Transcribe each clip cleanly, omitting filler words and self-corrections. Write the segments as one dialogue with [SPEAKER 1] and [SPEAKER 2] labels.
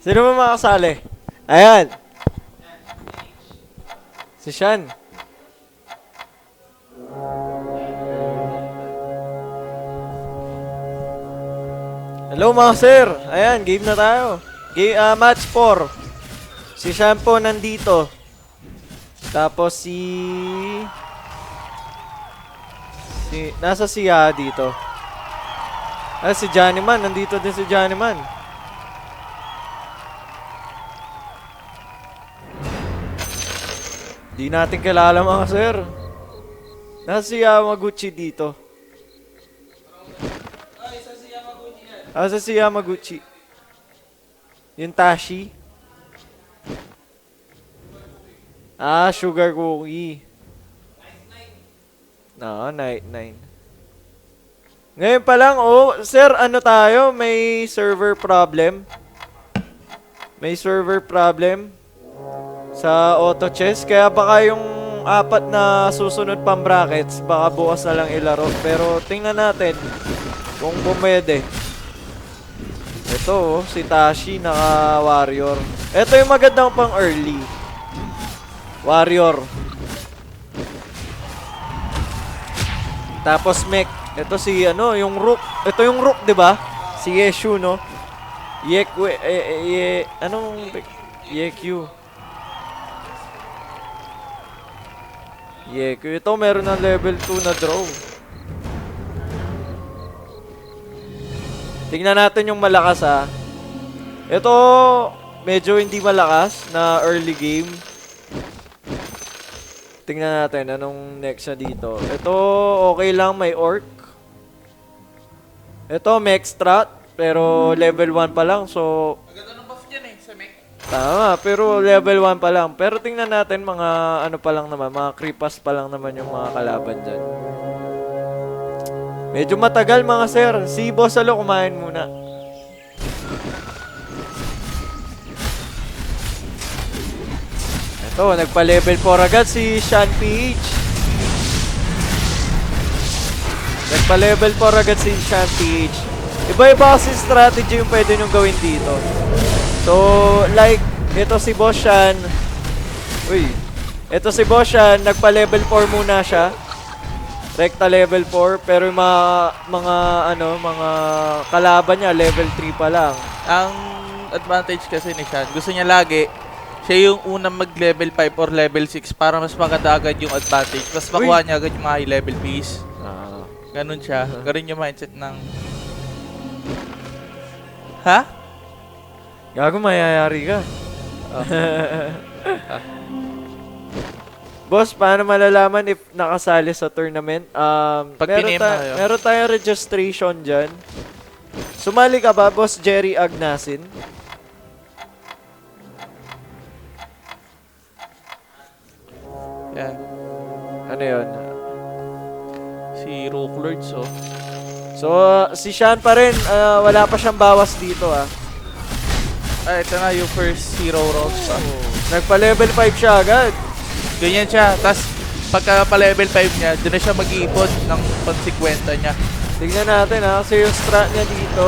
[SPEAKER 1] Sino ba makasali? Ayan. Si Sean. Hello mga sir. Ayan, game na tayo. Match 4. Si Sean po nandito. Tapos nasa siya dito. Si Johnny Man. Nandito din si Johnny Man. Di natin kilala mga sir. Nasa si Yamaguchi dito. Sa si Yamaguchi. Yung Tashi. Sugar cookie. Night 9. Ngayon pa lang, sir, ano tayo? May server problem. May server problem sa auto chess. Kaya baka yung 4 na susunod pang brackets, baka bukas na lang ilaro. Pero tingnan natin kung pumwede. Ito, si Tashi naka-warrior. Ito yung magandang pang early. Warrior. Tapos mech. Ito si yung Rook. Ito yung Rook, 'di ba? Si Yeshu, no? Anong Yekyu? Yekyu. Ito meron ng level 2 na draw. Tingnan natin yung malakas, ha. Ito medyo hindi malakas na early game. Tingnan natin anong next na dito. Ito okay lang, may orc. Ito mech strat, pero level 1 pa lang, so
[SPEAKER 2] maganda ng buff dyan sa mech.
[SPEAKER 1] tama, pero level 1 pa lang. Pero tingnan natin mga ano pa lang naman, mga creepas pa lang naman yung mga kalaban dyan. Medyo matagal mga sir. Si Boss Alo kumain muna. Ito, nagpa-level 4 agad si Sean PH. Nagpa-level 4 agad si Sean PH. Iba-iba kasi strategy yung pwede nyo gawin dito. So, like, ito si Boss Sean. Ito si Boss Sean, nagpa-level 4 muna siya. Rekta level 4, pero yung mga kalaban niya, level 3 pa lang.
[SPEAKER 2] Ang advantage kasi ni Sean, gusto niya lagi, siya yung unang mag-level 5 or level 6 para mas maganda agad yung advantage. Mas makuha niya agad yung mga high-level piece. Ganun siya. Ganun yung mindset ng... Ha?
[SPEAKER 1] Gago, mayayari ka. Boss, paano malalaman if nakasali sa tournament?
[SPEAKER 2] Pag piname na kayo.
[SPEAKER 1] Meron tayong registration dyan. Sumali ka ba, Boss Jerry Agnasin?
[SPEAKER 2] Yan.
[SPEAKER 1] Ano yun?
[SPEAKER 2] Si Rook Lords, oh.
[SPEAKER 1] So, si Sean pa rin, wala pa siyang bawas dito,
[SPEAKER 2] Ito na yung first hero rolls,
[SPEAKER 1] Nagpa-level 5 siya agad.
[SPEAKER 2] Ganyan siya. Tapos, pagka pa-level 5 niya, doon na siya mag-iipon ng pansikwenta niya.
[SPEAKER 1] Tignan natin, kasi yung strat niya dito,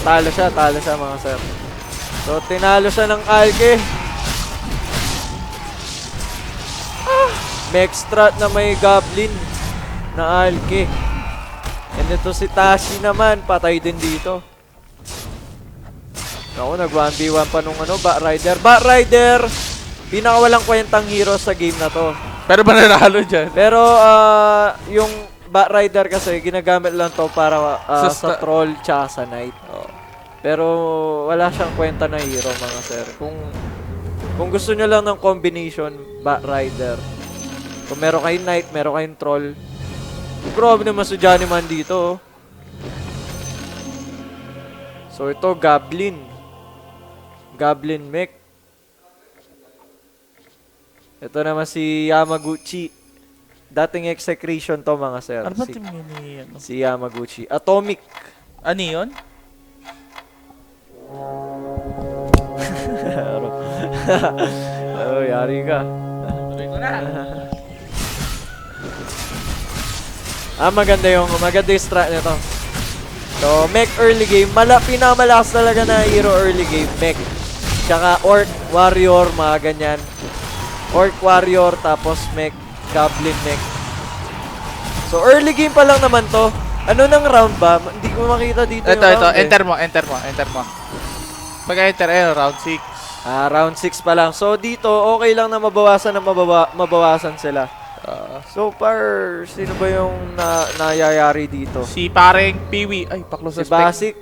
[SPEAKER 1] talo siya mga sir. So, tinalo siya ng Alke. Mech strat na may goblin na Alke. And ito si Tashi naman, patay din dito. Ako, nag-1v1 pa nung Batrider. Batrider! Pinakawalang kwentang hero sa game na to.
[SPEAKER 2] Pero mananalo dyan.
[SPEAKER 1] Pero, yung Batrider kasi, ginagamit lang to para sa troll tsaka sa knight. Pero, wala siyang kwenta na hero, mga sir. Kung gusto nyo lang ng combination, Batrider. Kung meron kayong knight, meron kayong troll. Grabe naman si Johnny Man dito. So, ito, Goblin. Goblin mech. Ito naman si Yamaguchi. Dating execration to, mga sir.
[SPEAKER 2] Ano ba team ni
[SPEAKER 1] Si Yamaguchi. Atomic.
[SPEAKER 2] Ano yun?
[SPEAKER 1] Yari ka.
[SPEAKER 2] Tuloy ko na.
[SPEAKER 1] Maganda yung strat nito. So, mech early game. Pinakamalakas talaga na hero early game. Mech. Tsaka Orc, Warrior, mga ganyan. Orc, Warrior, tapos Mech, Goblin Mech. So, early game pa lang naman to. Ano nang round ba? Hindi ko makita dito yung
[SPEAKER 2] Ito,
[SPEAKER 1] round
[SPEAKER 2] enter mo. Pag-enter, round 6.
[SPEAKER 1] Round 6 pa lang. So, dito, okay lang na mabawasan mabawasan sila. So far, sino ba yung nayayari dito?
[SPEAKER 2] Si pareng Piwi. Ay, paklo
[SPEAKER 1] Si
[SPEAKER 2] sa
[SPEAKER 1] Basic.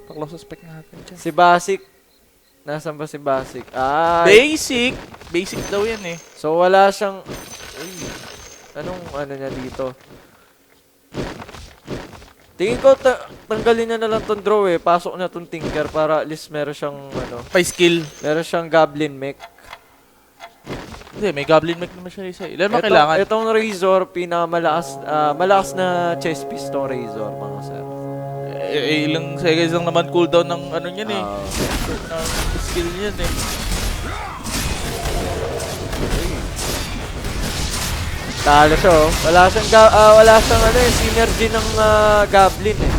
[SPEAKER 2] Paklo sa spec natin dyan.
[SPEAKER 1] Si Basic. Nasaan ba si Basic?
[SPEAKER 2] Basic! Basic daw yan eh.
[SPEAKER 1] So, wala siyang... Uy, anong ano niya dito? Tingin ko, tanggalin niya na lang tong draw eh. Pasok na tong Tinker para at least meron siyang ano...
[SPEAKER 2] Pa skill.
[SPEAKER 1] Meron siyang Goblin Mech.
[SPEAKER 2] Hindi, may Goblin Mech naman siya isa. Ilan ba kailangan?
[SPEAKER 1] Itong Razor, pinakamalakas malakas na chest piece tong Razor, mga sir.
[SPEAKER 2] Ilang seconds lang naman cooldown ng ano niyan eh. Ng skill niyan eh.
[SPEAKER 1] Talo siya oh. Wala siyang ano eh, synergy ng Goblin eh.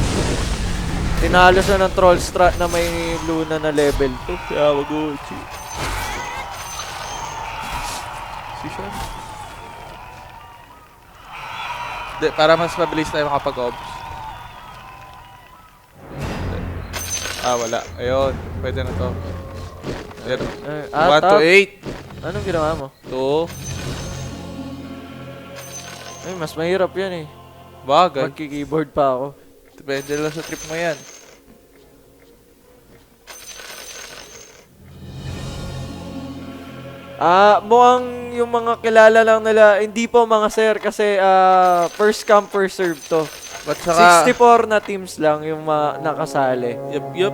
[SPEAKER 1] Tinalo siya ng Troll Strat na may Luna na level 2.
[SPEAKER 2] Kaya mag-uchi. Si Sean. Para mas mabilis tayo makapag-obs. Wala. Ayun. Pwede na to. Ayun. 1 to 8.
[SPEAKER 1] Anong ginawa mo?
[SPEAKER 2] 2.
[SPEAKER 1] Ay, mas mahirap yan eh.
[SPEAKER 2] Bagay.
[SPEAKER 1] Magki-keyboard pa ako.
[SPEAKER 2] Depende lang sa trip mo yan.
[SPEAKER 1] Mukhang yung mga kilala lang nila, hindi po mga sir kasi first come first serve to.
[SPEAKER 2] But saka
[SPEAKER 1] 64 na teams lang yung nakasali.
[SPEAKER 2] Yup.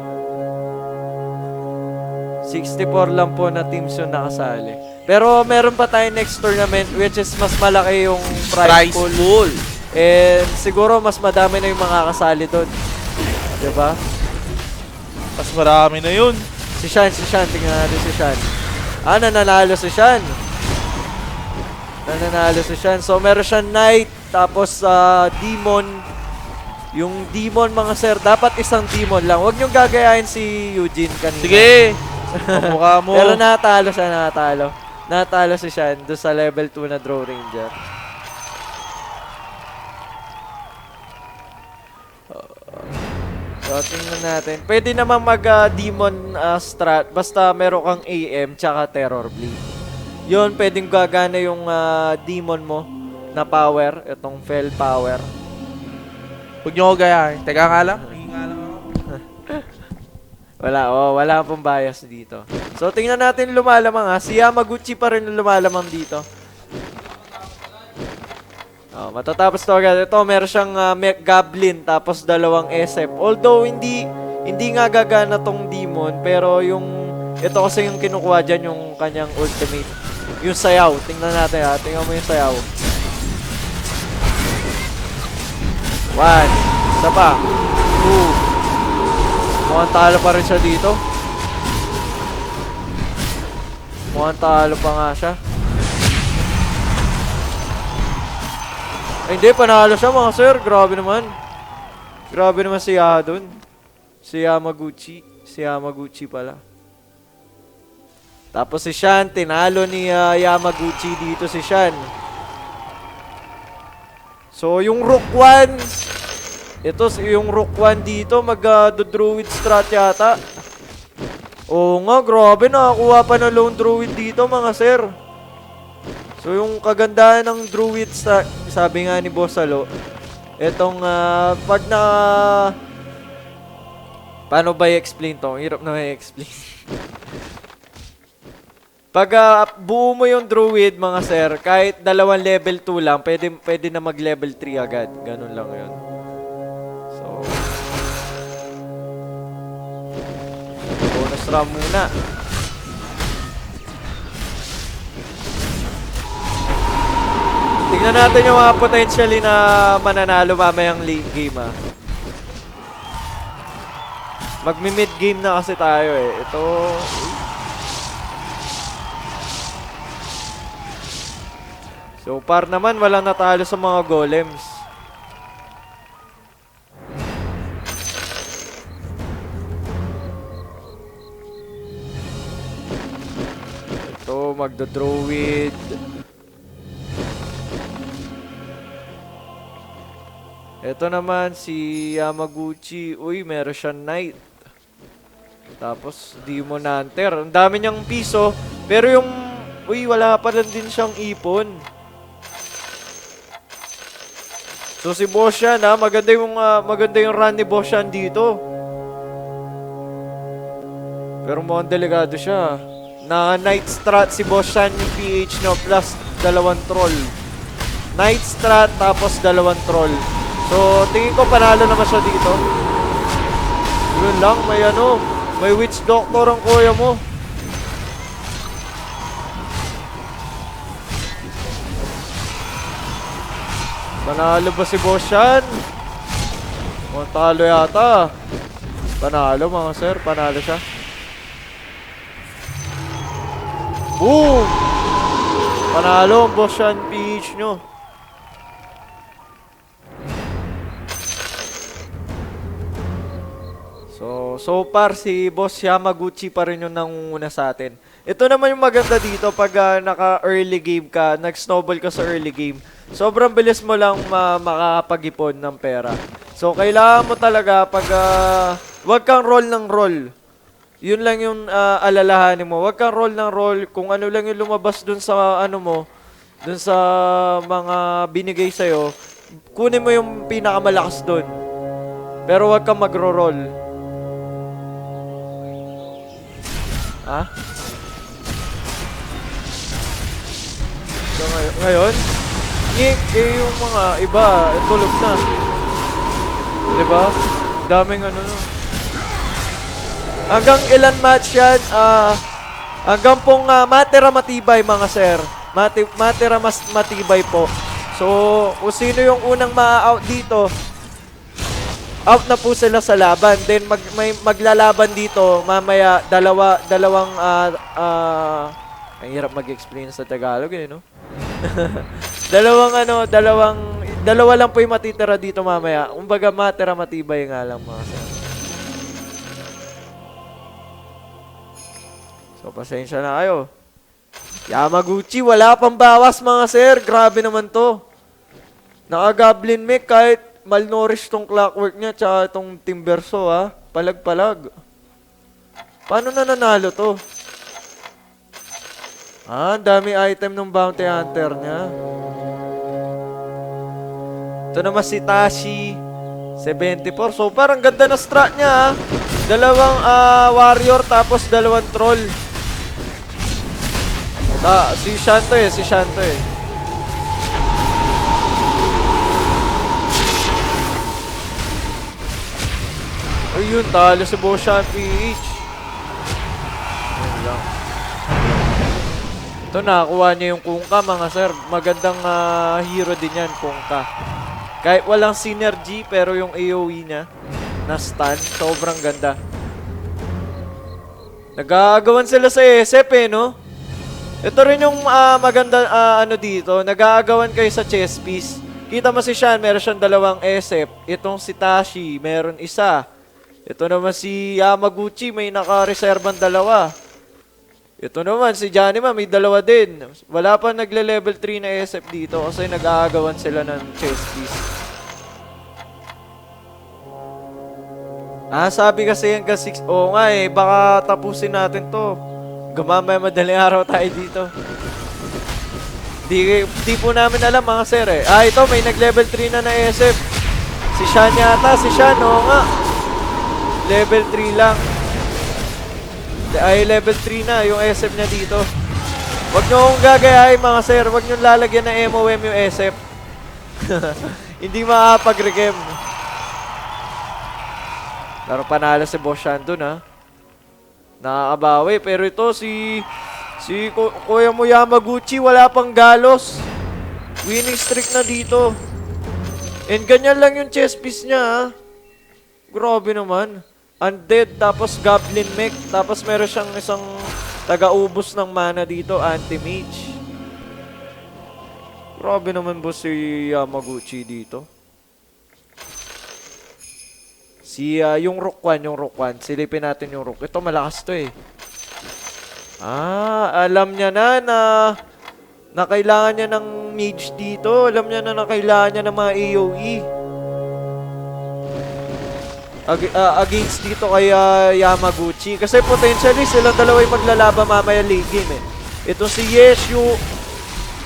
[SPEAKER 1] 64 lang po na teams yung nakasali. Pero meron pa tayo next tournament which is mas malaki yung prize pool. And siguro mas madami na yung mga kasali doon. Diba?
[SPEAKER 2] Mas marami na yun.
[SPEAKER 1] Si Shan. Tingnan natin si Shan. Nananalo si Shan. So, meron siyang Knight, tapos Demon. Yung Demon, mga sir, dapat isang Demon lang. Huwag niyong gagayahin si Eugene kanina.
[SPEAKER 2] Sige! Mukha mo.
[SPEAKER 1] Pero natalo siya. Natalo si Shan doon sa level 2 na Draw Ranger. So, tingnan natin. Pwede naman mag-demon strat basta meron kang AM tsaka Terror Blade. Yun, pwedeng gagana yung demon mo na power. Itong Fell Power.
[SPEAKER 2] Huwag nyo ko gayahin. Teka nga lang.
[SPEAKER 1] Wala pong bias dito. So, tingnan natin lumalamang Si Yamaguchi pa rin lumalamang dito. Matatapos to agad. Ito, meron siyang Goblin, tapos dalawang SF. Although, hindi nga gagana tong Demon, pero ito kasi yung kinukuha dyan, yung kanyang ultimate. Yung sayaw. Tingnan natin Tingnan mo yung sayaw. 1. Isa pa. 2. Mukhang talo pa rin siya dito. Mukhang talo pa nga siya. Ay, hindi, panalo siya mga sir. Grabe naman. Grabe naman si Yadon. Si Yamaguchi. Si Yamaguchi pala. Tapos si Shan, tinalo ni Yamaguchi dito si Shan. So, yung Rook 1, yung Rook 1 dito, mag-druid strat yata. Oo nga, grabe, nakakuha pa ng lone druid dito mga sir. So, yung kagandahan ng druid, sabi nga ni Bossalo, etong pag na... Paano ba i-explain to? Hirap na i-explain. Pag buo mo yung druid, mga sir, kahit dalawang level 2 lang, pwede na mag-level 3 agad. Ganun lang yun. So, bonus round muna. Tingnan natin yung mga potentially na mananalo mamayang late game Magmi-mid game na kasi tayo Ito. So far naman walang natalo sa mga golems. magdo-druid. Ito naman si Yamaguchi. Uy, meron siyang knight. Tapos Demon Hunter. Ang dami niyang piso. Pero yung... Uy, wala pa lang din siyang ipon. So si Boshan ha, maganda yung run ni Boshan dito. Pero mukhang delikado siya. Na Night Strat si Boshan yung PH no plus 2 troll. Night Strat tapos 2 troll. So tingin ko panalo naman siya dito. Yun lang, may Witch Doctor ang kuya mo. Panalo ba si Boshan? O, talo yata. Panalo mga sir, panalo siya. Boom! Panalo ang Boshan PH nyo. So far si Boss Yamaguchi pa rin yung nangunguna sa atin. Ito naman yung maganda dito pag naka-early game ka, nag-snowball ka sa early game. Sobrang bilis mo lang makakapag-ipon ng pera. So kailangan mo talaga pag wag kang roll ng roll. Yun lang yung alalahanin mo. Wag kang roll ng roll kung ano lang yung lumabas dun sa dun sa mga binigay sa'yo. Kunin mo yung pinakamalakas dun. Pero wag kang magro-roll. Ha? So ngayon, yung mga iba, tulog na. Diba? Daming no. Hanggang ilan match yan? Hanggang pong matira matibay mga sir. Matira mas matibay po. So, kung sino yung unang ma-out dito, out na po sila sa laban. Then may maglalaban dito mamaya dalawang ang hirap mag-explain sa Tagalog no. Dalawa lang po yung matitira dito mamaya. Kumbaga matira matibay nga lang mga sir. So pasensya na kayo. Yamaguchi wala pang bawas mga sir. Grabe naman to. Naka-goblin mech kahit malnourished tong Clockwork niya tsaka itong Timbersaw ha. Palag-palag. Paano na nanalo to? Dami item ng Bounty Hunter niya. Ito naman si Tashi 74. So parang ganda na strat niya ha. Dalawang warrior tapos dalawang troll. Si Shanto eh. Ayun, talo si Boshan PH. Ayun lang. Ito, nakakuha niya yung Kunkka mga sir. Magandang hero din yan, Kunkka. Kahit walang synergy, pero yung AoE niya na stun, sobrang ganda. Nag-aagawan sila sa SF no? Ito rin yung maganda dito. Nag-aagawan kayo sa chess piece. Kita mo si Shan, meron siyang dalawang SF. Itong si Tashi, meron isa. Ito naman si Yamaguchi, may naka-reservan dalawa. Ito naman si Janima, may dalawa din. Wala pa nagle-level 3 na SF dito kasi nag-aagawan sila ng chess piece. Sabi kasi hanggang 6. Oo nga baka tapusin natin to. Gumamay madaling araw tayo dito. Di po namin alam mga sir ito may nag-level 3 na na SF. Si Shan yata, oo nga. Level 3 lang. Level 3 na yung SF niya dito. Huwag nyo akong gagayahin mga sir. Huwag nyo lalagyan ng MOM yung SF. Hindi makapag-recam. Pero panalo si Boshan dun ha. Nakakabawi. Pero ito si Kuya mo Yamaguchi wala pang galos. Winning streak na dito. And ganyan lang yung chess piece niya ha. Grabe naman. Undead tapos Goblin Mech. Tapos meron siyang isang taga-ubos ng mana dito. Anti-mage. Grabe naman boss si Yamaguchi dito. Yung Rook 1, silipin natin yung Rook. Ito malakas to Alam niya na kailangan niya ng mage dito. Alam niya na kailangan niya ng mga AoE. Against dito kay Yamaguchi. Kasi potentially silang dalawa yung maglalaban mamaya late game eh. Itong si Yeshu,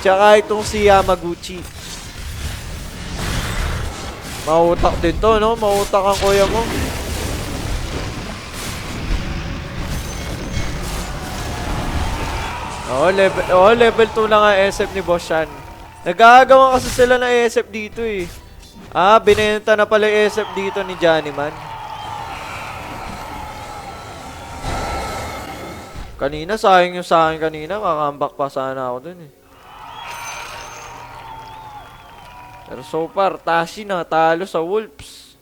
[SPEAKER 1] tsaka itong si Yamaguchi. Mautak din to, no? Mautak ang kuya mo. Level 2 lang ang SF ni Boss Shan. Nagagawa kasi sila ng SF dito eh. Binenta na pala yung SF dito ni Johnnyman. Kanina, sayang yung sa akin kanina. Kakambak pa sana ako dun eh. Pero so far, Tashi na talo sa Wolves.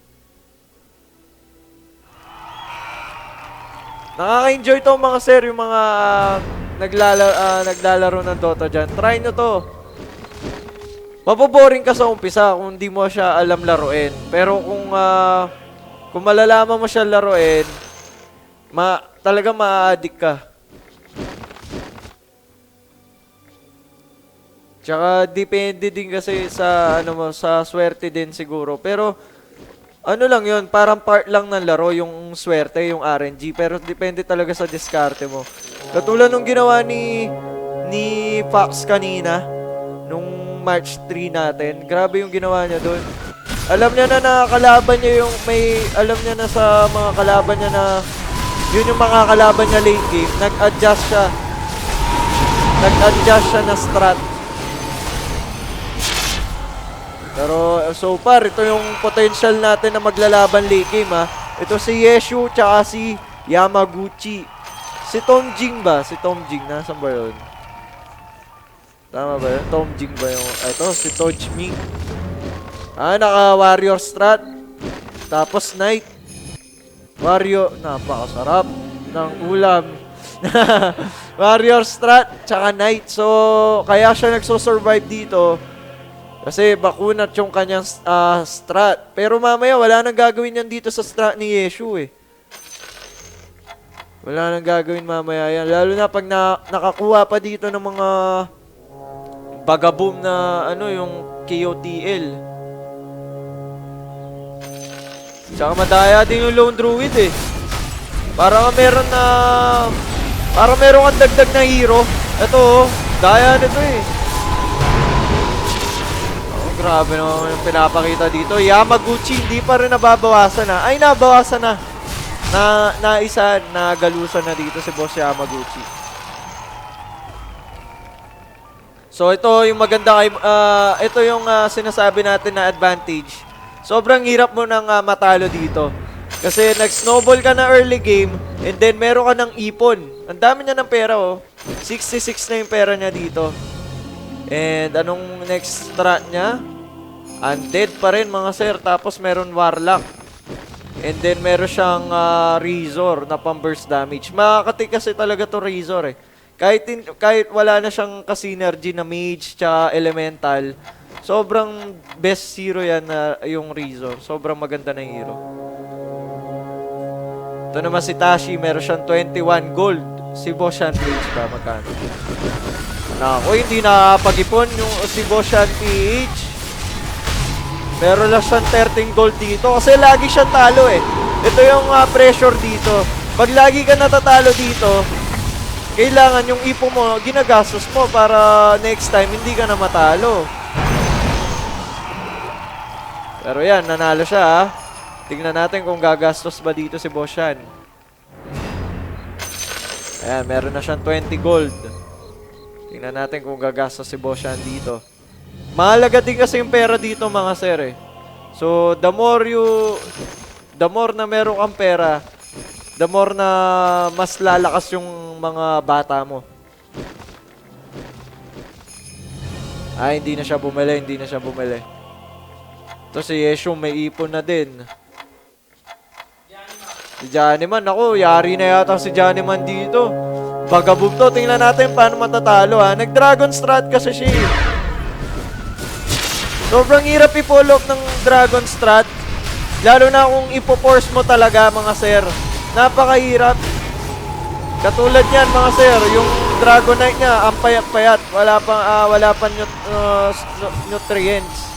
[SPEAKER 1] Nakaka-enjoy to mga sir, yung mga naglalaro ng Dota dyan. Try nyo to. Maboboring ka sa umpisa kung di mo siya alam laruin. Pero kung malalaman mo siya laruin, talaga ma-addict ka. Tsaka depende din kasi sa sa swerte din siguro. Pero ano lang 'yon, parang part lang ng laro yung swerte, yung RNG, pero depende talaga sa diskarte mo. Katulad nung ginawa ni Fox kanina nung March 3 natin. Grabe yung ginawa niya doon. Alam niya na nakakalaban niya alam niya na sa mga kalaban niya na yun yung mga kalaban niya late game. Nag-adjust siya na strat. Pero so far, ito yung potential natin na maglalaban late game ha. Ito si Yeshu tsaka si Yamaguchi. Si Tom Jing ba? Si Tom Jing, nasan ba yun? Tama ba yun? Tom Jing ba yung... Ito, si Toj Ming. Naka-warrior strat. Tapos knight. Warrior, napakasarap ng ulam. Warrior strat, tsaka knight. So, kaya siya nagso-survive dito. Kasi bakunat yung kanyang strat. Pero mamaya, wala nang gagawin yan dito sa strat ni Yeshu eh. Wala nang gagawin mamaya yan. Lalo na pag nakakuha pa dito ng mga bagaboom na yung KOTL. Tsaka madaya din yung Lone Druid eh. Parang meron kang dagdag na hero. Ito daya nito eh. Grabe naman yung pinapakita dito. Yamaguchi, hindi pa rin nababawasan na. Ay, nabawasan na. Nagalusan na dito si Boss Yamaguchi. So, ito yung maganda kay... ito yung sinasabi natin na advantage. Sobrang hirap mo nang matalo dito. Kasi nag-snowball ka na early game and then meron ka ng ipon. Ang dami niya ng pera oh. 66 na yung pera niya dito. And anong next strat niya? Undead pa rin mga sir. Tapos meron Warlock. And then meron siyang Razor na pang-burst damage. Makakati kasi talaga to Razor eh. Kahit wala na siyang ka-synergy na mage tsaka elemental, sobrang best hero yan na yung Razor. Sobrang maganda na hero. Ito naman si Tashi. Meron siyang 21 gold. Si Boshan PH ba? Magkano? Naku, hindi nakapag-ipon yung si Boshan PH. Meron lang siyang 13 gold dito kasi lagi siyang talo eh. Ito yung pressure dito. Pag lagi ka natatalo dito, kailangan yung ipo mo, ginagastos mo para next time hindi ka na matalo. Pero yan, nanalo siya ha. Tingnan natin kung gagastos ba dito si Boshan. Ayan, meron na siyang 20 gold. Tingnan natin kung gagastos si Boshan dito. Mahalaga din kasi yung pera dito mga sir eh. So, the more na meron kang pera, the more na mas lalakas yung mga bata mo. Ay, hindi na siya bumili. Ito si Yeshu, may ipon na din. Si Johnnyman, ako, yari na yata si Johnnyman dito. Bagaboom to, tingnan natin paano matatalo ha. Nag-dragon strat kasi siya. Sobrang hirap i-pull off ng dragon strat. Lalo na kung ipo-force mo talaga mga sir. Napakahirap. Katulad yan mga sir, yung Dragonite niya, ang payat-payat, wala pang nutrients.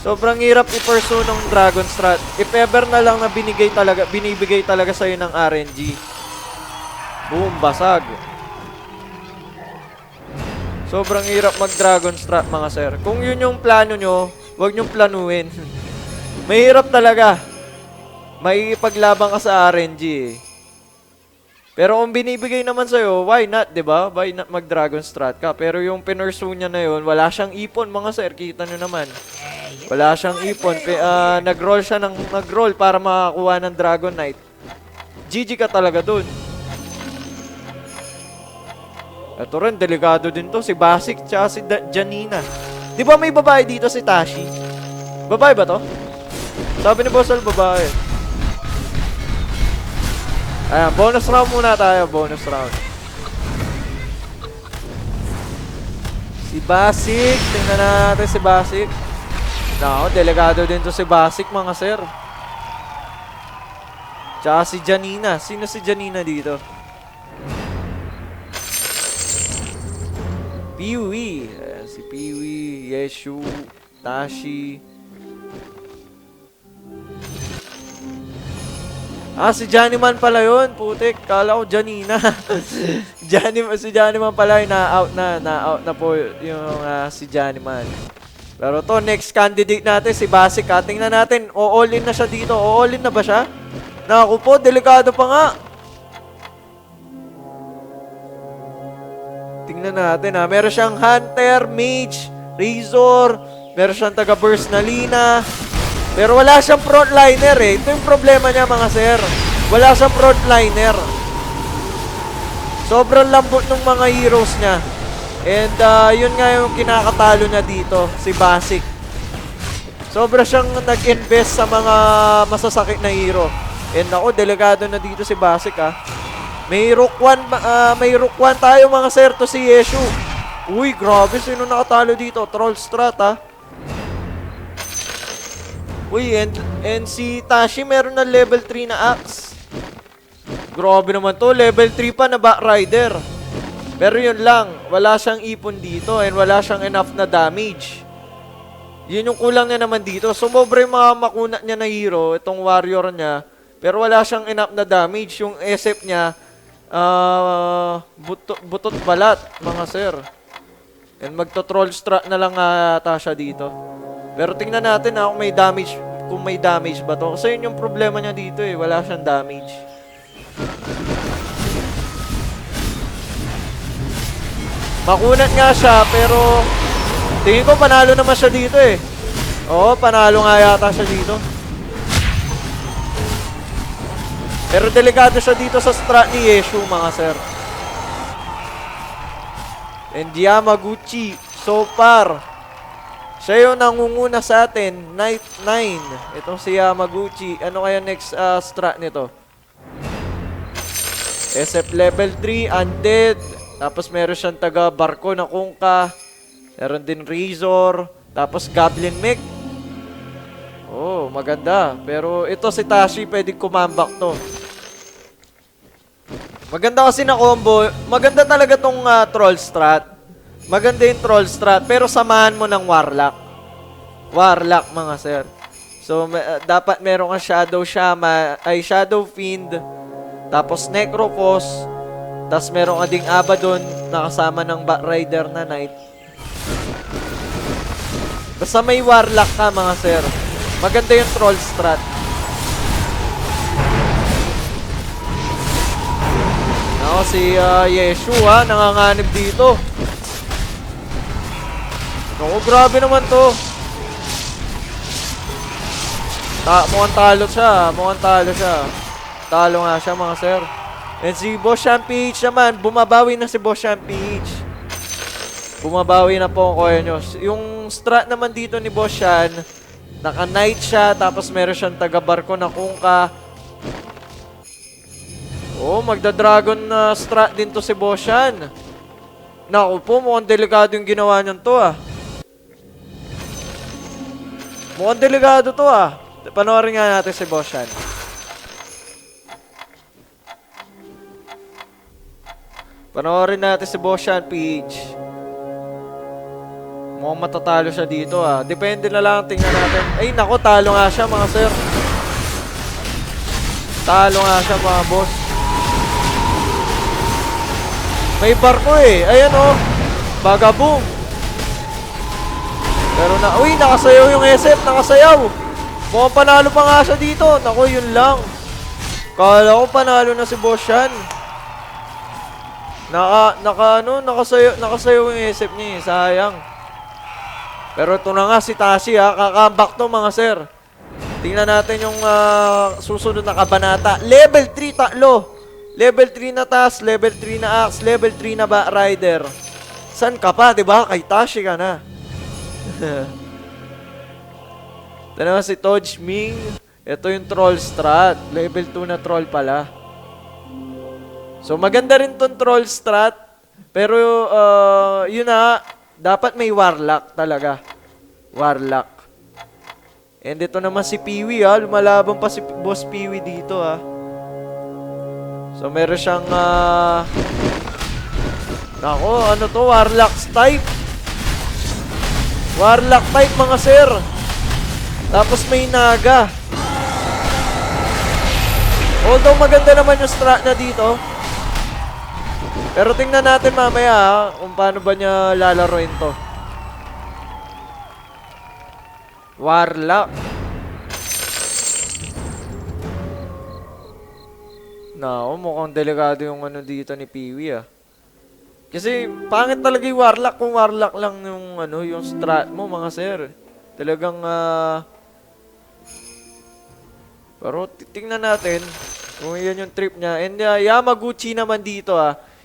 [SPEAKER 1] Sobrang hirap i-pursue ng Dragon Strat. If ever na lang na binibigay talaga sa'yo ng RNG. Boom, basag. Sobrang hirap mag-Dragon Strat mga sir. Kung yun yung plano nyo, huwag nyong planuin. Mahirap talaga. Maipaglaban ka sa RNG eh. Pero kung binibigay naman sa'yo, why not, diba? Why not mag-Dragon Strat ka? Pero yung pinursue niya na yun, wala siyang ipon mga sir. Kita nyo naman. Wala siyang ipon. Nag-roll siya ng nag-roll para makakuha ng Dragonite. GG ka talaga dun. Ito rin, delikado din to. Si Basic tsaka si Janina. Di ba may babae dito si Tashi? Babae ba to? Sabi ni Bossal, babae. Ayan, bonus round muna tayo. Bonus round. Si Basic. Tingnan natin si Basic. Nako, delikado din to si Basic mga sir. Tsaka si Janina. Sino si Janina dito? Peewee. Ayan, si Peewee, Yeshu, Tashi. Si Johnnyman pala yun. Putik, kala ko Janina. Si Johnnyman pala yun. Na-out na po yung si Johnnyman. Pero to, next candidate natin, si Basic. Tingnan natin, o-all-in na siya dito. O-all-in na ba siya? Naku po, delikado pa nga. Tingnan natin ha. Meron siyang Hunter, Mage, Razor. Meron siyang taga-burst na Lina. Pero wala siyang frontliner eh. Ito yung problema niya mga sir. Wala siyang frontliner. Sobrang lambot ng mga heroes niya. And yun nga yung kinakatalo niya dito. Si Basic. Sobra siyang nag-invest sa mga masasakit na hero. And ako, delikado na dito si Basic ha. May Rook 1 tayo mga sir to si Yeshu. Uy, grabe. Sino nakatalo dito? Troll Strat ha. Uy, and si Tashi meron na level 3 na axe. Grabe naman to. Level 3 pa na Backrider. Pero yun lang. Wala siyang ipon dito and wala siyang enough na damage. Yun yung kulang niya naman dito. Sumobra yung mga makunat niya na hero. Itong warrior niya. Pero wala siyang enough na damage. Yung SF niya, butot balat, mga sir. And magto-troll strat na lang ata siya dito. Pero tingnan natin kung may damage. Kung may damage ba to. Kasi yun yung problema niya dito eh. Wala siyang damage. Makunat nga siya pero tingin ko panalo naman siya dito eh. Oo, panalo nga yata siya dito. Pero delikado siya dito sa strat ni Yeshu mga sir. And Yamaguchi, so far, siya yung nangunguna sa atin, Night 9. Itong si Yamaguchi. Ano kaya next strat nito? SF level 3, Undead. Tapos meron siyang taga barko na Kunkka. Meron din Razor. Tapos Goblin Mech. Oh, maganda. Pero ito si Tashi, pwedeng kumambak to. Maganda kasi na combo. Maganda talaga tong troll strat. Maganda yung troll strat. Pero samahan mo ng Warlock. Warlock mga sir. So, dapat meron kang Shadow Shaman. Ay, Shadow Fiend. Tapos Necropos. Tapos meron ka ding Abaddon na kasama ng Backrider na Knight. Basta may Warlock ka mga sir. Maganda yung troll strat. Ako si Yeshu nanganganib dito. Naku, grabe naman to. Mukhang talo siya. Mukhang talo siya. Talo nga siya mga sir. And si Boss Champ PH naman, bumabawi na si Boss Champ PH. Bumabawi na po ang kuya nyo. Yung strat naman dito ni Boss Shan, naka-knight siya, tapos meron siyang taga-barko na Kunkka. Oh, magda-dragon na strat din to si Boss Shan. Naku po, mukhang delikado yung ginawa niyan to Mukhang delikado to Panoorin nga natin si Boss Shan. Panoorin natin si Boshan PH. Mukhang matatalo siya dito Depende na lang, tingnan natin. Ay nako, talo nga siya mga sir. Talo nga siya mga boss. May barko Ayan Bagaboom. Pero uy, nakasayaw yung SF. Nakasayaw. Mukhang panalo pa nga siya dito. Nako, yun lang. Kala ko panalo na si Boshan. Nakasayaw yung SF niya Sayang. Pero ito na nga si Tashi Kakambak to mga sir. Tingnan natin yung susunod na kabanata. Level 3 tatlo. Level 3 na task, level 3 na axe, level 3 na rider. San ka pa, 'di ba? Kay Tashi ka na. Ito naman si Todge Ming. Ito yung troll strat. Level 2 na troll pala. So maganda rin tong troll strat. Pero yun dapat may warlock talaga. Warlock. And ito naman si Peewee lumalaban pa si Boss Peewee dito So meron siyang nako, ano to? Warlock type. Warlock type mga sir. Tapos may naga. Although maganda naman yung strat na dito. Pero tingnan natin mamaya kung paano ba niya lalaroin to. Warlock. Mukhang delikado yung dito ni Peewee Kasi pangit talaga yung Warlock kung Warlock lang yung yung strat mo mga sir. Talagang pero tingnan natin kung yan yung trip niya. And Yamaguchi naman dito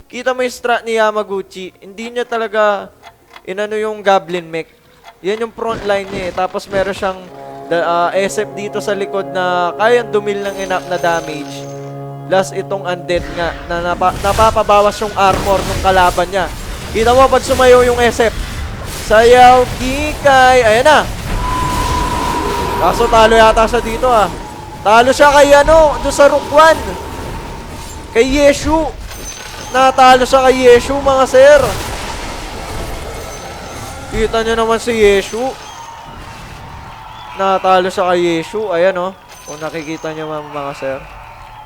[SPEAKER 1] Kita mo yung strat ni Yamaguchi. Hindi niya talaga yung Goblin Mech. Yan yung front line niya Tapos meron siyang SF dito sa likod na kayang dumil ng enough na damage. Plus itong undead nga na napapabawas yung armor ng kalaban niya. Kita mo pag sumayo yung SF. Sayaw, Kikay. Ayan na. Kaso talo yata siya dito Talo siya kay doon sa Rook 1. Kay Yeshu. Natalo siya kay Yeshu mga sir. Kita nyo naman si Yeshu. Natalo siya kay Yeshu. Ayan kung nakikita nyo mga sir.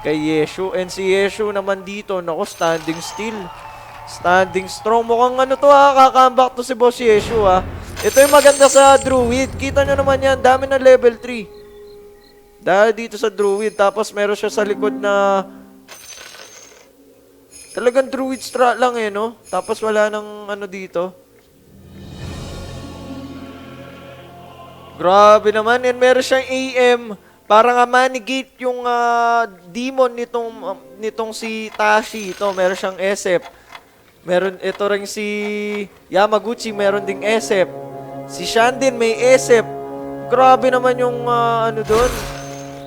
[SPEAKER 1] Kay Yeshu. And si Yeshu naman dito, nako, standing still. Standing strong. Mukhang kakambak to si Boss Yeshu Ito yung maganda sa Druid. Kita nyo naman yan, dami na level 3. Dahil dito sa Druid. Tapos meron siya sa likod na talagang Druid strat lang Tapos wala nang dito. Grabe naman. And meron siyang AM. Para nga manigate yung demon nitong si Tashi. Ito, meron siyang SF. Meron, ito rin si Yamaguchi, meron ding SF. Si Shandin may SF. Grabe naman yung doon.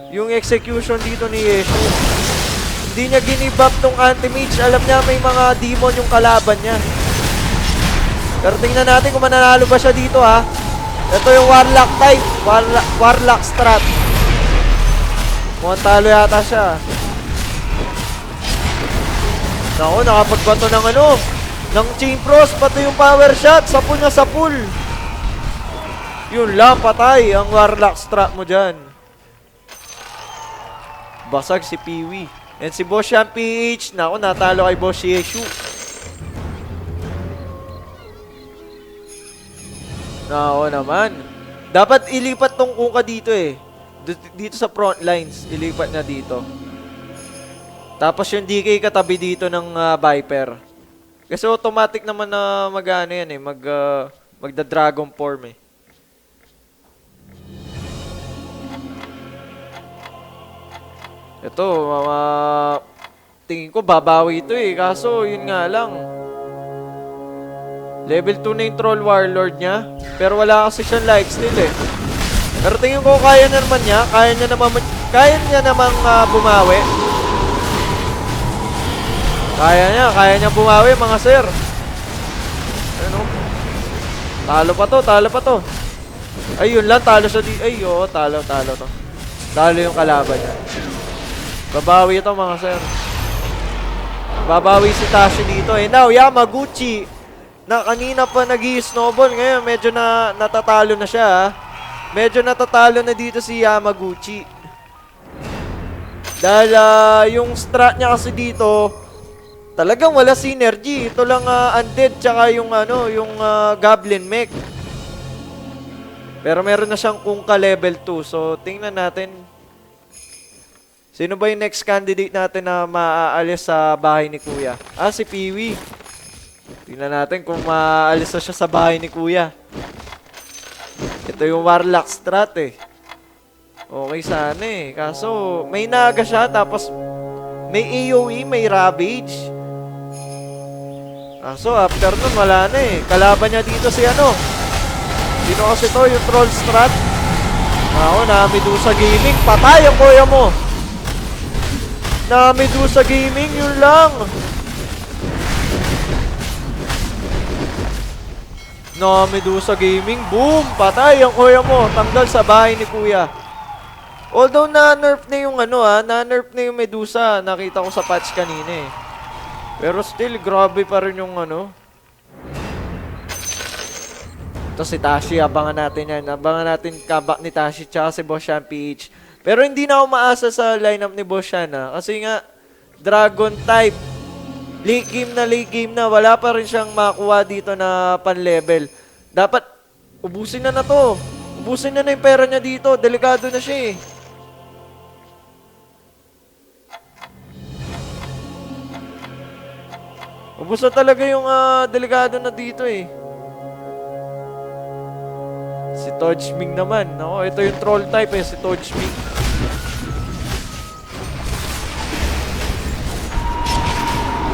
[SPEAKER 1] Yung execution dito ni Yeshu. Hindi niya ginibap tong anti-mage. Alam niya may mga demon yung kalaban niya. Pero tingnan natin kung mananalo ba siya dito Ito yung Warlock type. Warlock strat. Mukhang talo yata siya. Naku, nakapagbato ng ng Chain Frost, pati yung power shot. Sapul na sapul. Yun lang, patay ang Warlock strat mo dyan. Basag si Peewee. And si Boss Shan PH, naku, natalo kay Boss Yeshu. Naku naman. Dapat ilipat tong kuka dito dito sa front lines, ilipat na dito. Tapos yung DK katabi dito ng Viper. Kasi automatic naman na yan magda-dragon form Ito, tingin ko babawi ito kaso yun nga lang. Level 2 na yung Troll Warlord niya, pero wala kasi siyang lifesteal Pero tingin ko kaya naman niya, kaya niya namang bumawi. Kaya niya bumawi mga sir. Talo pa to. Ayun lang, talo siya ay, talo to. Talo yung kalaban niya. Babawi ito mga sir. Babawi si Tashi dito. And now, Yamaguchi, na kanina pa nag-i-snowball. Ngayon, medyo natatalo na siya. Ha? Medyo natatalo na dito si Yamaguchi. Dahil yung strat niya kasi dito, talagang wala synergy. Ito lang undead tsaka yung goblin mech. Pero meron na siyang Kunkka level 2. So, tingnan natin. Sino ba yung next candidate natin na maaalis sa bahay ni Kuya? Si Peewee. Tingnan natin kung maaalis na siya sa bahay ni Kuya. Ito yung Warlock strat eh. Okay sana eh. Kaso, may Naga siya tapos may AoE, may Ravage. Kaso, after nun, wala na eh. Kalaban niya dito si Sino kasi to? Yung Troll strat. Na Medusa Gaming. Patay ang Kuya mo. Na Medusa Gaming, yun lang. Na Medusa Gaming, boom! Patay ang Kuya mo. Tanggal sa bahay ni Kuya. Although na-nerf na yung na-nerf na yung Medusa. Nakita ko sa patch kanina eh. Pero still, grabe pa rin yung Ito si Tashi, abangan natin yan. Abangan natin comeback ni Tashi tsaka si Boshan PH. Pero hindi na ako maasa sa lineup ni Boshan kasi nga, Dragon type. Late game na. Wala pa rin siyang makuha dito na pan-level. Dapat, ubusin na to. Ubusin na yung pera niya dito. Delikado na siya eh. Ubus na talaga yung delikado na dito eh. Si Todge Ming naman. Ito yung troll type eh, si Todge Ming.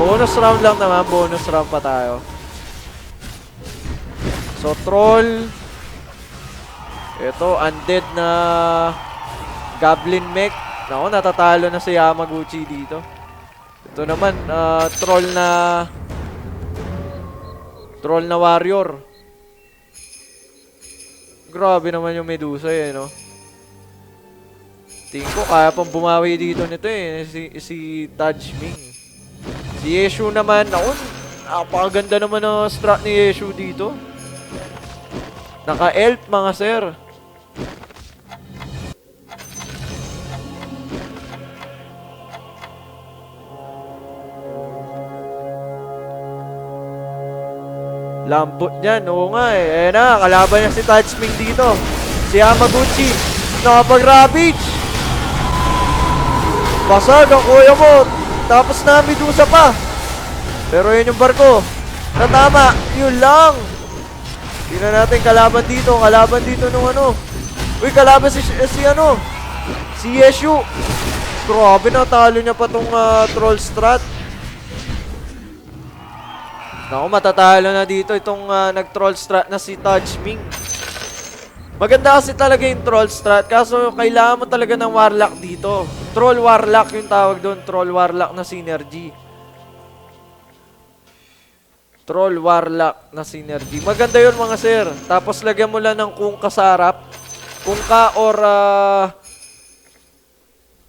[SPEAKER 1] Bonus round lang naman. Bonus round pa tayo. So, troll. Ito, undead na Goblin mech. Natatalo na si Yamaguchi dito. Ito naman, troll na warrior. Grabe naman yung Medusa eh, Tingin ko kaya pang bumawi dito nito eh, si Todge Ming. Si Yeshu naman, napakaganda naman ng strat ni Yeshu dito. Naka-elf mga sir. Lambot niyan, oo nga eh. Ayan na, kalaban niya si Todge Ming dito. Si Yamaguchi, nakapag-ravage. Basag ang Kuya mo. Tapos na Medusa pa. Pero yun yung barko. Natama, yun lang. Tingnan natin kalaban dito. Kalaban dito nung Uy, kalaban si Yeshu. Grabe, natalo niya pa tong troll strat. Matatalo na dito itong nag-troll strat na si Todge Ming. Maganda kasi talaga yung troll strat, kaso kailangan mo talaga ng warlock dito. Troll warlock yung tawag doon, troll warlock na synergy. Troll warlock na synergy. Maganda yun mga sir. Tapos lagyan mo lang ng Kunkka sa harap. Kunkka or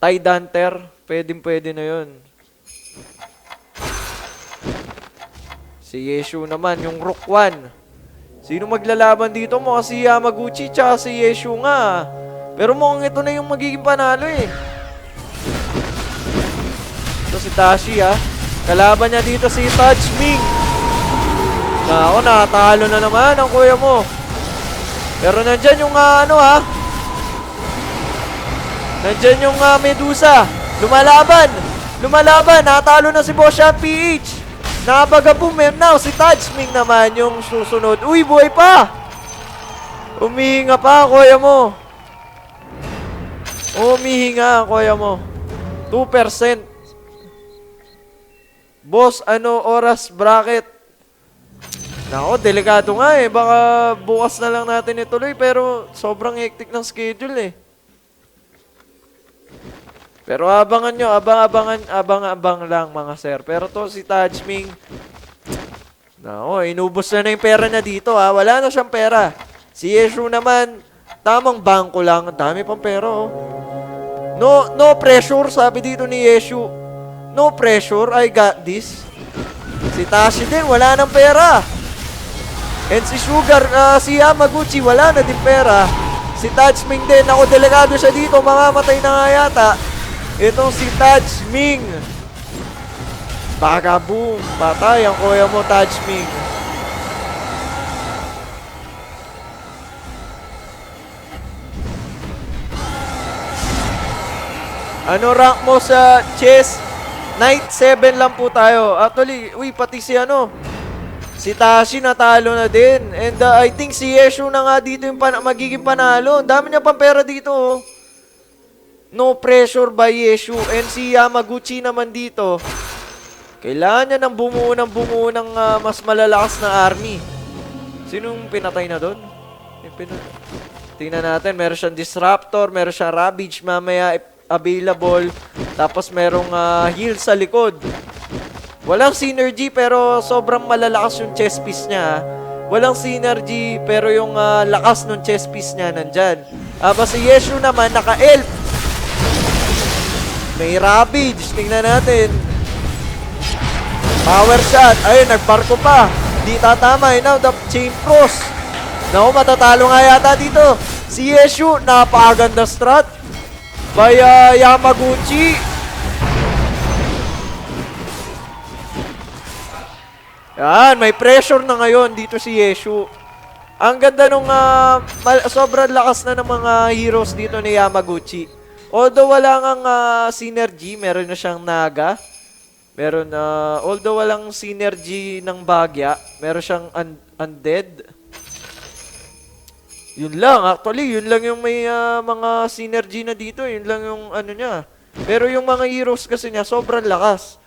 [SPEAKER 1] Tide Hunter. Pwede na yun. Si Yeshu naman, yung Rook 1. Sino maglalaban dito mo? Si Yamaguchi tsaka si Yeshu nga. Pero mukhang ito na yung magiging panalo eh. Ito si Tashi Kalaban niya dito si Todge Ming. Nakatalo na naman ang Kuya mo. Pero nandyan yung nandyan yung Medusa. Lumalaban. Natalo na si Boshan PH. Nakapag-boom now, si Todge Ming naman yung susunod. Uy, buhay pa! Umihinga pa, Kuya mo. Umihinga, Kuya mo. 2%. Boss, oras bracket? Delikado nga eh. Baka bukas na lang natin ituloy, pero sobrang hectic ng schedule eh. Pero abangan nyo, abang lang mga sir. Pero to si Todge Ming, inubos na yung pera niya dito Wala na siyang pera. Si Yeshu naman, tamang bangko lang. Ang dami pang pera No pressure, sabi dito ni Yeshu. No pressure, I got this. Si Tashi din, wala ng pera. And si Sugar, si Yamaguchi, wala na din pera. Si Tajming din, ako delikado siya dito, mamamatay na nga yata. Itong si Tajming. Baka boom, patay ang kuya mo, Tajming. Ano rank mo sa chess? Knight 7 lang po tayo. Actually, pati si si Tashi natalo na din. And I think si Yeshu na nga dito yung magiging panalo. Ang dami niya pang pera dito. Oh. No pressure by Yeshu. And si Yamaguchi naman dito. Kailangan niya ng bumuo ng mas malalakas na army. Sinong pinatay na doon? Tingnan natin. Meron siyang Disruptor. Meron siyang Ravage mamaya available. Tapos merong heal sa likod. Walang synergy pero sobrang malalakas yung chest piece niya. Walang synergy pero yung lakas ng chest piece niya nandyan. Si Yeshu naman naka-elf. May Ravage. Tingnan natin. Power shot. Ayun, nagbarko pa. Di tatama. Now the chain cross. Naku, matatalo nga yata dito. Si Yeshu, napakaganda strat. By Yamaguchi. Yan, may pressure na ngayon dito si Yeshu. Ang ganda nung sobrang lakas na ng mga heroes dito ni Yamaguchi. Although wala ngang synergy, meron na siyang Naga. Meron although walang synergy ng Bagya, meron siyang Undead. Yun lang, actually, yun lang yung may mga synergy na dito. Yun lang yung niya. Pero yung mga heroes kasi niya, sobrang lakas.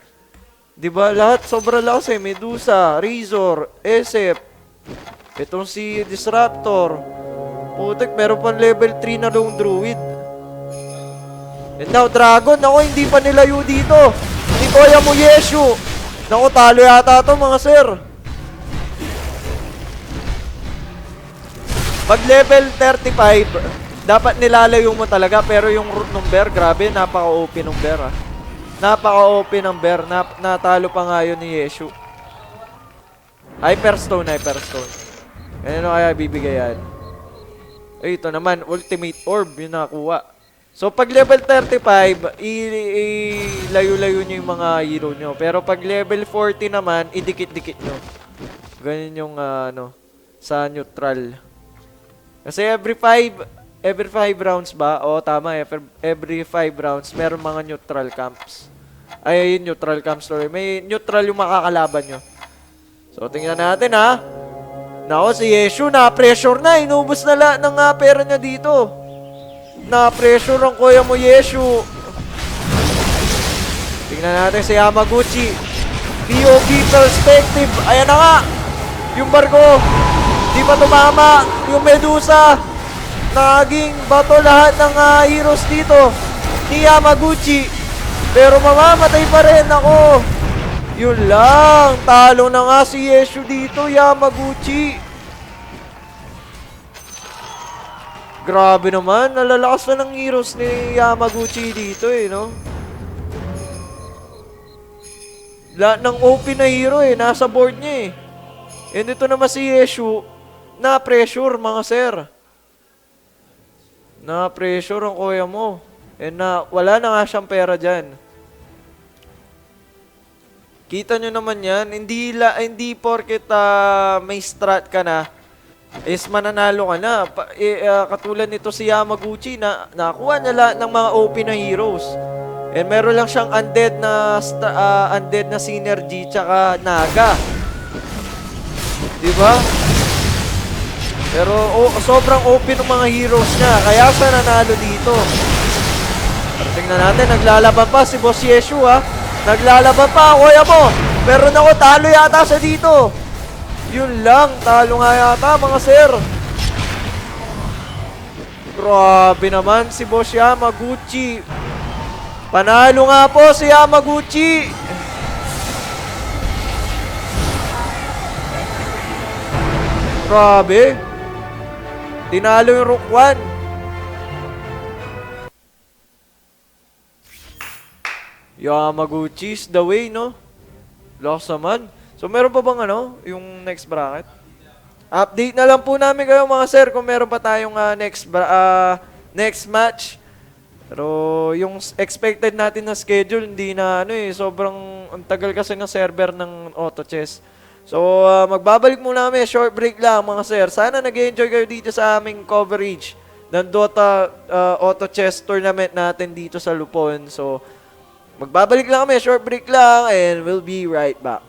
[SPEAKER 1] Diba? Lahat sobrang lakas eh. Medusa, Razor, Esep. Itong si Disruptor. Putik, meron pang level 3 na Lone Druid. And now, Dragon. Ako, hindi pa nilayo dito. Hindi ko kaya mo Yeshu. Naku, talo yata to mga sir. Pag level 35, dapat nilalayo mo talaga. Pero yung root number, grabe, napaka-OP number ah. Napaka-OP number. Natalo pa nga yun ni Yeshu. Hyperstone. Ano kaya bibigay yan? Ay, ito naman, Ultimate Orb, yung nakakuha. So, pag level 35, ilayo-layo nyo yung mga hero nyo. Pero pag level 40 naman, idikit-dikit nyo. Ganyan yung, sa neutral. Kasi every 5 rounds ba? Oo, tama. Every 5 rounds, meron mga neutral camps. Ay, neutral camps, sorry. May neutral yung makakalaban nyo. So, tingnan natin, ha. Nako, si Yeshu, na-pressure na. Inubos na lahat ng pera niya dito. Na-pressure ang kuya mo, Yeshu. Tingnan natin si Yamaguchi. POV perspective. Ayan na nga. Yung barko. Di pa tumama. Yung Medusa. Naging bato lahat ng heroes dito ni Yamaguchi. Pero mamamatay pa rin ako. Yun lang. Talo na nga si Yeshu dito, Yamaguchi. Grabe naman. Nalalakas na ng heroes ni Yamaguchi dito no? Lahat ng OP na hero nasa board niya And ito naman si Yeshu, na-pressure mga sir. Na-pressure ang kuya mo. And wala na nga siyang pera dyan. Kita nyo naman yan, hindi porket may strat ka na, is mananalo ka na. Katulad nito si Yamaguchi, nakuha niya lahat ng mga OP na heroes. And meron lang siyang undead na synergy tsaka Naga. Diba? Pero sobrang OP ng mga heroes niya, kaya siya nanalo dito. Pero tingnan natin, naglalaban pa si Boss Yeshu Naglalaban pa, kuya mo. Pero naku, talo yata siya dito. Yun lang, talo nga yata mga sir. Grabe naman si Boss Yamaguchi. Panalo nga po si Yamaguchi. Grabe. Tinalo yung Rook 1. Yamaguchi's the way, no? Lost naman. So, meron pa bang yung next bracket? Update na lang po namin kayo mga sir kung meron pa tayong next match. Pero yung expected natin na schedule, hindi na sobrang ang tagal kasi ng server ng Auto Chess. So, magbabalik muna kami, short break lang mga sir. Sana nag-enjoy kayo dito sa aming coverage ng Dota Auto Chess tournament natin dito sa Lupon. So, magbabalik lang kami, short break lang, and we'll be right back.